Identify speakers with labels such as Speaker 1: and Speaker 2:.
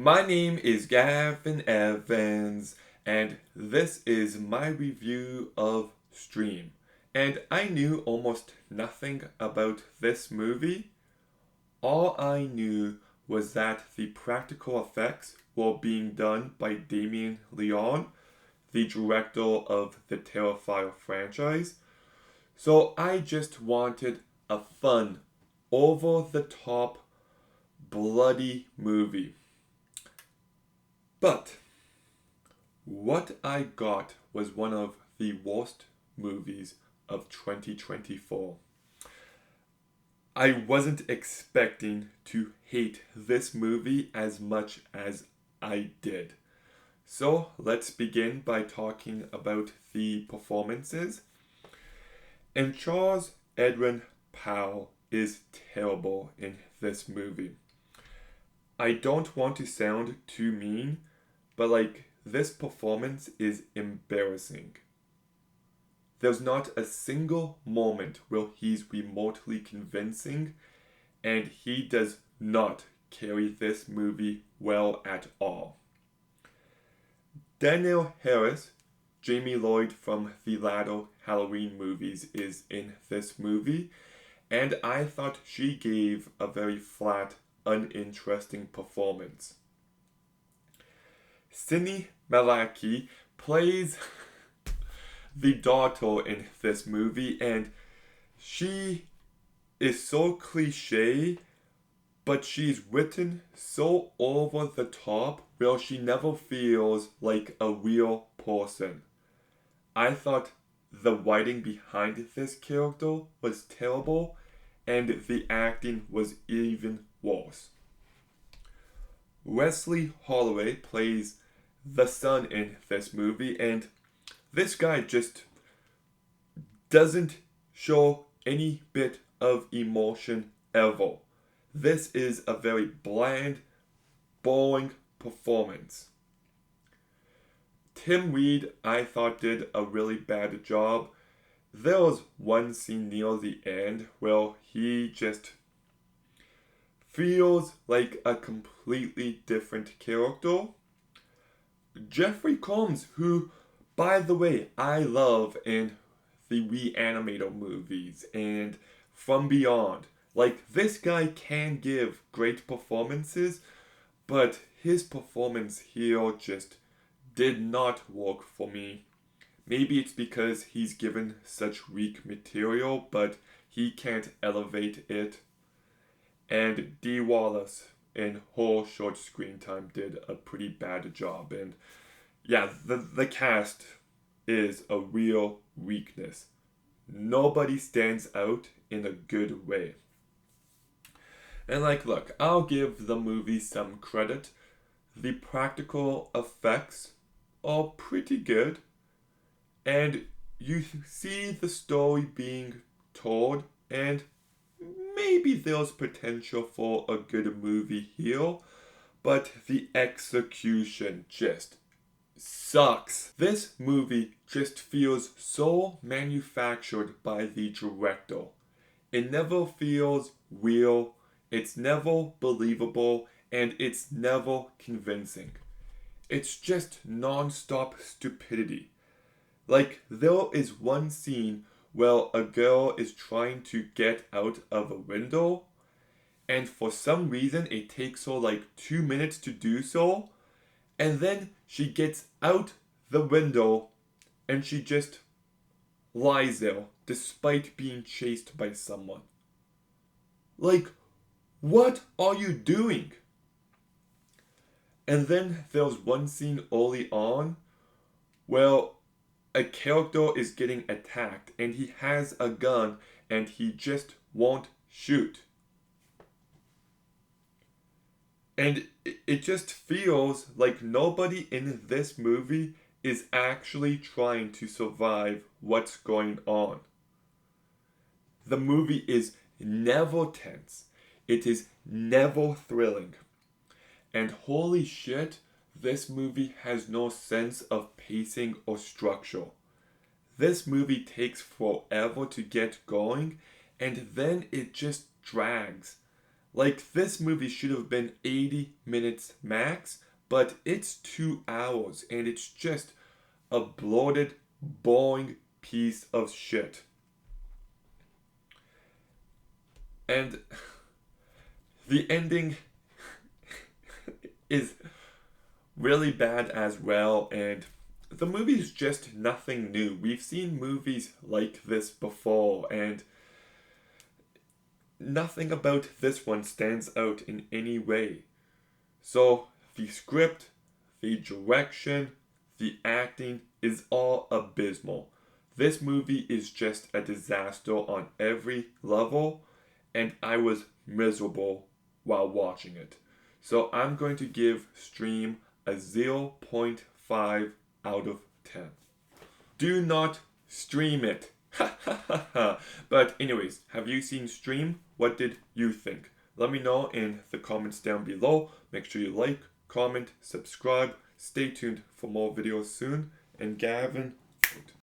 Speaker 1: My name is Gavin Evans, and this is my review of Stream. And I knew almost nothing about this movie. All I knew was that the practical effects were being done by Damien Leone, the director of the Terrifier franchise. So I just wanted a fun, over the top, bloody movie. But what I got was one of the worst movies of 2024. I wasn't expecting to hate this movie as much as I did. So let's begin by talking about the performances. And Charles Edwin Powell is terrible in this movie. I don't want to sound too mean, but this performance is embarrassing. There's not a single moment where he's remotely convincing, and he does not carry this movie well at all. Danielle Harris, Jamie Lloyd from the latter Halloween movies, is in this movie, and I thought she gave a very flat, uninteresting performance. Sydney Malaki plays the daughter in this movie, and she is so cliche, but she's written so over the top where she never feels like a real person. I thought the writing behind this character was terrible, and the acting was even worse. Wesley Holloway plays the son in this movie, and this guy just doesn't show any bit of emotion ever. This is a very bland, boring performance. Tim Reed, I thought, did a really bad job. There was one scene near the end where he just feels like a completely different character. Jeffrey Combs, who, by the way, I love in the Reanimator movies and From Beyond. This guy can give great performances, but his performance here just did not work for me. Maybe it's because he's given such weak material, but he can't elevate it. And Dee Wallace, in her short screen time, did a pretty bad job. And yeah, the cast is a real weakness. Nobody stands out in a good way. And look, I'll give the movie some credit. The practical effects are pretty good, and you see the story being told, and maybe there's potential for a good movie here, but the execution just sucks. This movie just feels so manufactured by the director. It never feels real, it's never believable, and it's never convincing. It's just non-stop stupidity. There is one scene where a girl is trying to get out of a window, and for some reason it takes her 2 minutes to do so, and then she gets out the window and she just lies there despite being chased by someone. What are you doing? And then there's one scene early on where a character is getting attacked and he has a gun and he just won't shoot. And it just feels like nobody in this movie is actually trying to survive what's going on. The movie is never tense. It is never thrilling. And holy shit, this movie has no sense of pacing or structure. This movie takes forever to get going, and then it just drags. Like, this movie should have been 80 minutes max, but it's 2 hours, and it's just a bloated, boring piece of shit. And the ending is really bad as well, and the movie is just nothing new. We've seen movies like this before, and nothing about this one stands out in any way. So, the script, the direction, the acting is all abysmal. This movie is just a disaster on every level, and I was miserable while watching it. So I'm going to give Stream a 0.5 out of 10. Do not stream it. But anyways, have you seen Stream? What did you think? Let me know in the comments down below. Make sure you like, comment, subscribe. Stay tuned for more videos soon. And Gavin,